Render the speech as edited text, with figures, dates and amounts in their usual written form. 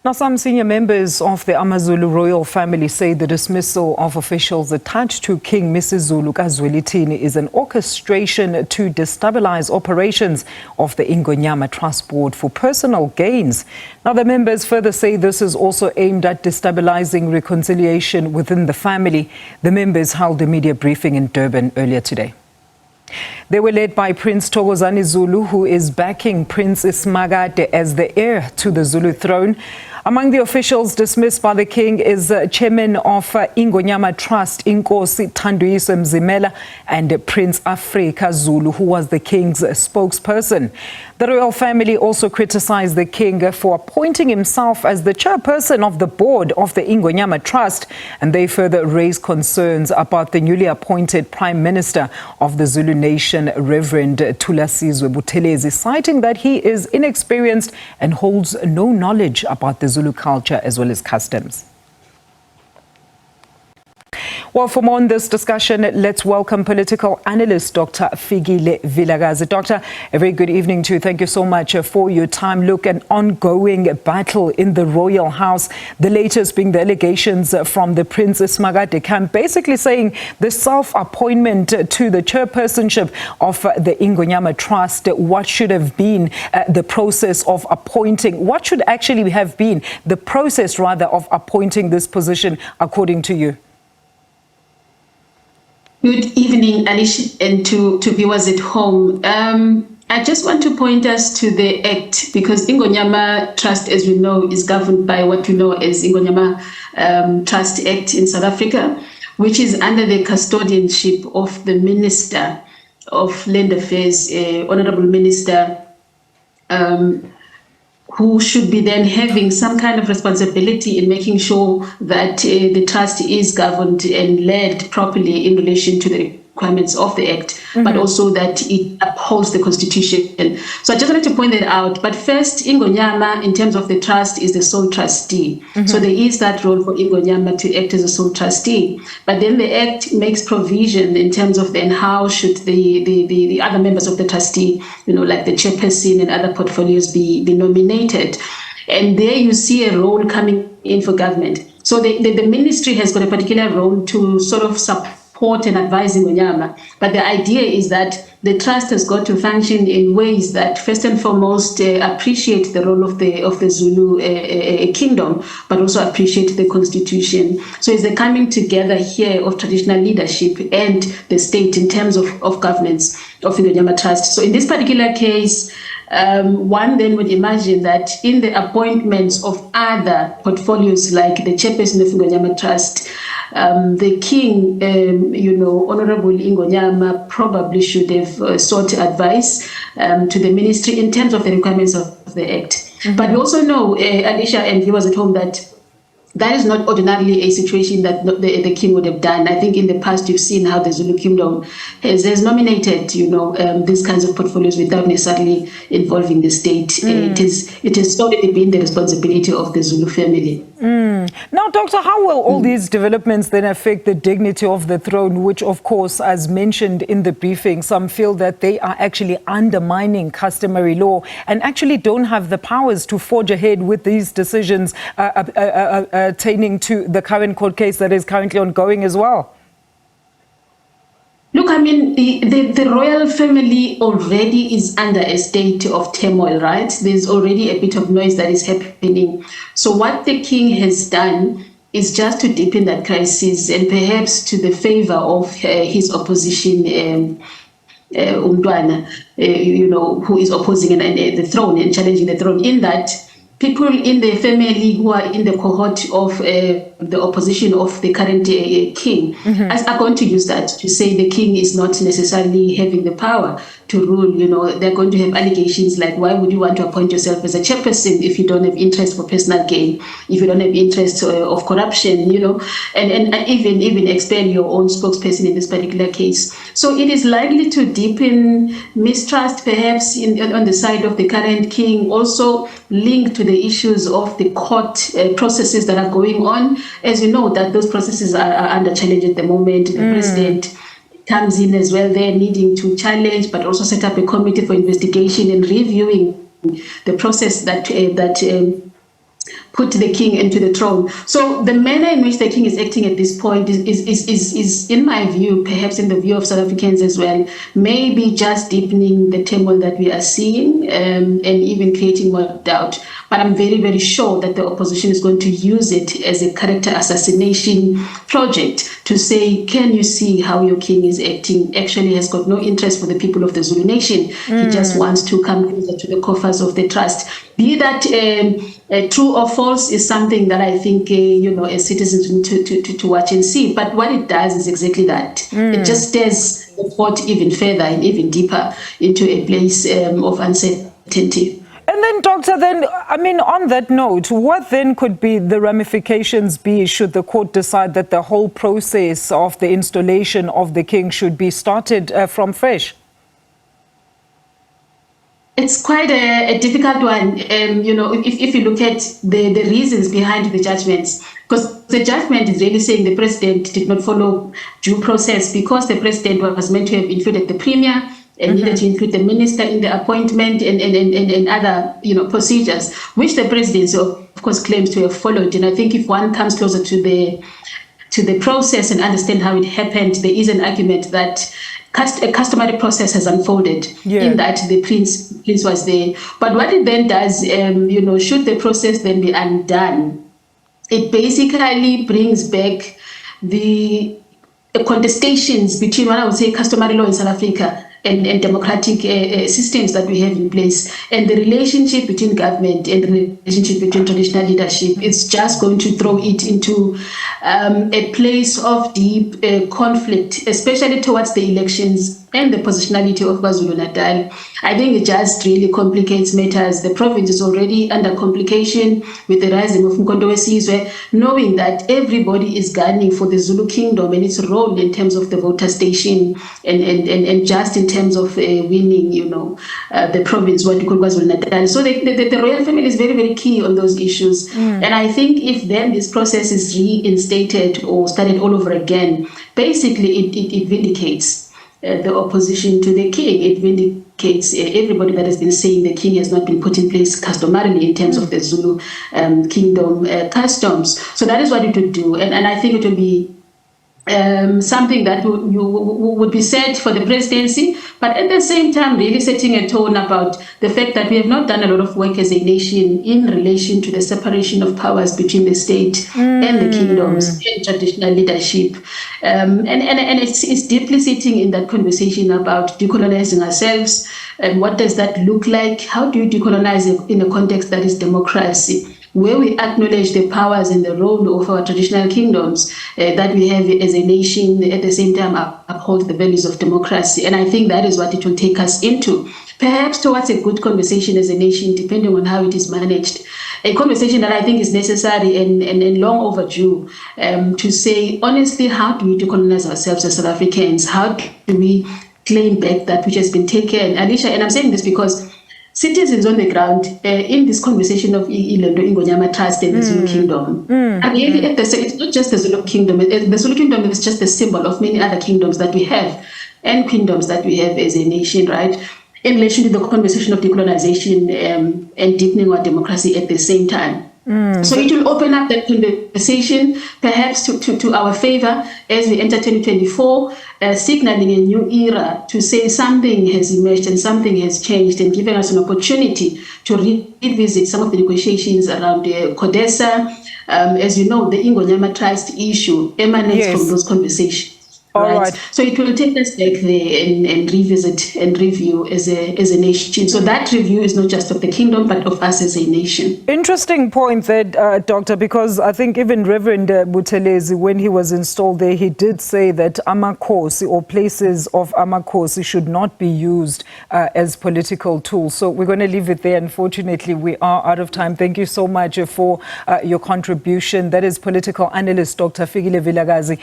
Now, some senior members of the AmaZulu Royal family say the dismissal of officials attached to King Misuzulu KaZwelithini is an orchestration to destabilise operations of the Ingonyama Trust Board for personal gains. Now, the members further say this is also aimed at destabilising reconciliation within the family. The members held a media briefing in Durban earlier today. They were led by Prince Thokozani Zulu, who is backing Prince Ismagade as the heir to the Zulu throne. Among the officials dismissed by the king is chairman of Ingonyama Trust, Inkosi Thanduyise Mzimela, and Prince Afrika Zulu, who was the king's spokesperson. The royal family also criticized the king for appointing himself as the chairperson of the board of the Ingonyama Trust, and they further raised concerns about the newly appointed Prime Minister of the Zulu Nation, Reverend Thulasizwe Buthelezi, citing that he is inexperienced and holds no knowledge about the Zulu culture as well as customs. Well, for more on this discussion, let's welcome political analyst Dr. Fikile Vilakazi. Doctor, a very good evening to you. Thank you so much for your time. Look, an ongoing battle in the royal house, the latest being the allegations from the Prince Ismagade camp, basically saying the self-appointment to the chairpersonship of the Ingonyama Trust, what should have been the process of appointing, what should actually have been the process, rather, of appointing this position, according to you? Good evening, Alicia, and to viewers at home. I just want to point us to the Act, because Ingonyama Trust, as we know, is governed by what we know as Ingonyama Trust Act in South Africa, which is under the custodianship of the Minister of Land Affairs, Honourable Minister, who should be then having some kind of responsibility in making sure that the trust is governed and led properly in relation to the requirements of the Act, but also that it upholds the Constitution. So I just wanted to point that out. But first, Ingonyama, in terms of the trust, is the sole trustee. So there is that role for Ingonyama to act as a sole trustee. But then the Act makes provision in terms of then how should the other members of the trustee, like the chairperson and other portfolios, be nominated. And there you see a role coming in for government. So the ministry has got a particular role to sort of support and advise Ingonyama. But the idea is that the trust has got to function in ways that first and foremost appreciate the role of the Zulu kingdom, but also appreciate the Constitution. So it's the coming together here of traditional leadership and the state in terms of governance of Ingonyama Trust. So in this particular case, one then would imagine that in the appointments of other portfolios like the chairperson of Ingonyama Trust, the king, Honourable Ingonyama, probably should have sought advice to the ministry in terms of the requirements of the Act. But we also know, Alicia and viewers at home, that is not ordinarily a situation that the king would have done. I think in the past you've seen how the Zulu kingdom has nominated, these kinds of portfolios without necessarily involving the state. It has already been the responsibility of the Zulu family. Now, Doctor, how will all these developments then affect the dignity of the throne, which, of course, as mentioned in the briefing, some feel that they are actually undermining customary law and actually don't have the powers to forge ahead with these decisions pertaining to the current court case that is currently ongoing as well? Look, I mean, the royal family already is under a state of turmoil, right? There's already a bit of noise that is happening. So what the king has done is just to deepen that crisis, and perhaps to the favor of his opposition, Umntwana, who is opposing the throne and challenging the throne, in that people in the family who are in the cohort of the opposition of the current king are going to use that to say the king is not necessarily having the power to rule. They're going to have allegations like, why would you want to appoint yourself as a chairperson if you don't have interest for personal gain, if you don't have interest of corruption, and even expel your own spokesperson in this particular case. So it is likely to deepen mistrust, perhaps on the side of the current king, also linked to the issues of the court processes that are going on. As you know, that those processes are under challenge at the moment. The president comes in as well there, needing to challenge, but also set up a committee for investigation and reviewing the process that put the king into the throne. So the manner in which the king is acting at this point is in my view, perhaps in the view of South Africans as well, maybe just deepening the turmoil that we are seeing and even creating more doubt. But I'm very, very sure that the opposition is going to use it as a character assassination project to say, can you see how your king is acting? Actually has got no interest for the people of the Zulu nation. He just wants to come closer to the coffers of the trust. Be that true or false is something that I think, as citizens need to watch and see. But what it does is exactly that. It just stirs the pot even further and even deeper into a place of uncertainty. And then, Doctor, on that note, what then could be the ramifications be should the court decide that the whole process of the installation of the king should be started from fresh? It's quite a difficult one, if you look at the reasons behind the judgments, because the judgment is really saying the president did not follow due process because the president was meant to have included the premier and needed to include the minister in the appointment and other procedures, which the presidency of course claims to have followed. And I think if one comes closer to the process and understand how it happened, there is an argument that a customary process has unfolded in that the prince was there. But what it then does, should the process then be undone, it basically brings back the contestations between what I would say customary law in South Africa and democratic systems that we have in place, and the relationship between government and the relationship between traditional leadership. It's just going to throw it into a place of deep conflict, especially towards the elections and the positionality of KwaZulu-Natal. I think it just really complicates matters. The province is already under complication with the rising of Mkondo Wesizwe, knowing that everybody is gunning for the Zulu kingdom and its role in terms of the voter station and just in terms of winning, the province, what we call KwaZulu-Natal. So the royal family is very, very key on those issues. And I think if then this process is reinstated or started all over again, basically it vindicates the opposition to the king. It vindicates everybody that has been saying the king has not been put in place customarily in terms of the Zulu kingdom customs. So that is what it would do. And I think it will be something that would be said for the presidency, but at the same time really setting a tone about the fact that we have not done a lot of work as a nation in relation to the separation of powers between the state and the kingdoms and traditional leadership. And it's deeply sitting in that conversation about decolonizing ourselves. And what does that look like? How do you decolonize in a context that is democracy, where we acknowledge the powers and the role of our traditional kingdoms that we have as a nation, at the same time uphold the values of democracy. And I think that is what it will take us into, perhaps towards a good conversation as a nation, depending on how it is managed. A conversation that I think is necessary and long overdue to say, honestly, how do we decolonize ourselves as South Africans? How do we claim back that which has been taken? Alicia, and I'm saying this because citizens on the ground in this conversation of Ingonyama Trust and the Zulu Kingdom. I mean, it's not just the Zulu Kingdom. The Zulu Kingdom is just a symbol of many other kingdoms that we have and kingdoms that we have as a nation, right? In relation to the conversation of decolonization and deepening our democracy at the same time. So it will open up that conversation, perhaps to our favor as we enter 2024, signaling a new era to say something has emerged and something has changed and giving us an opportunity to revisit some of the negotiations around CODESA. As you know, the Ingonyama Trust issue emanates from those conversations. Right. So it will take us back there and revisit and review as a nation. So that review is not just of the kingdom, but of us as a nation. Interesting point there, Doctor, because I think even Reverend Buthelezi, when he was installed there, he did say that AmaKhosi or places of AmaKhosi should not be used as political tools. So we're going to leave it there. Unfortunately, we are out of time. Thank you so much for your contribution. That is political analyst Dr. Fikile Vilakazi.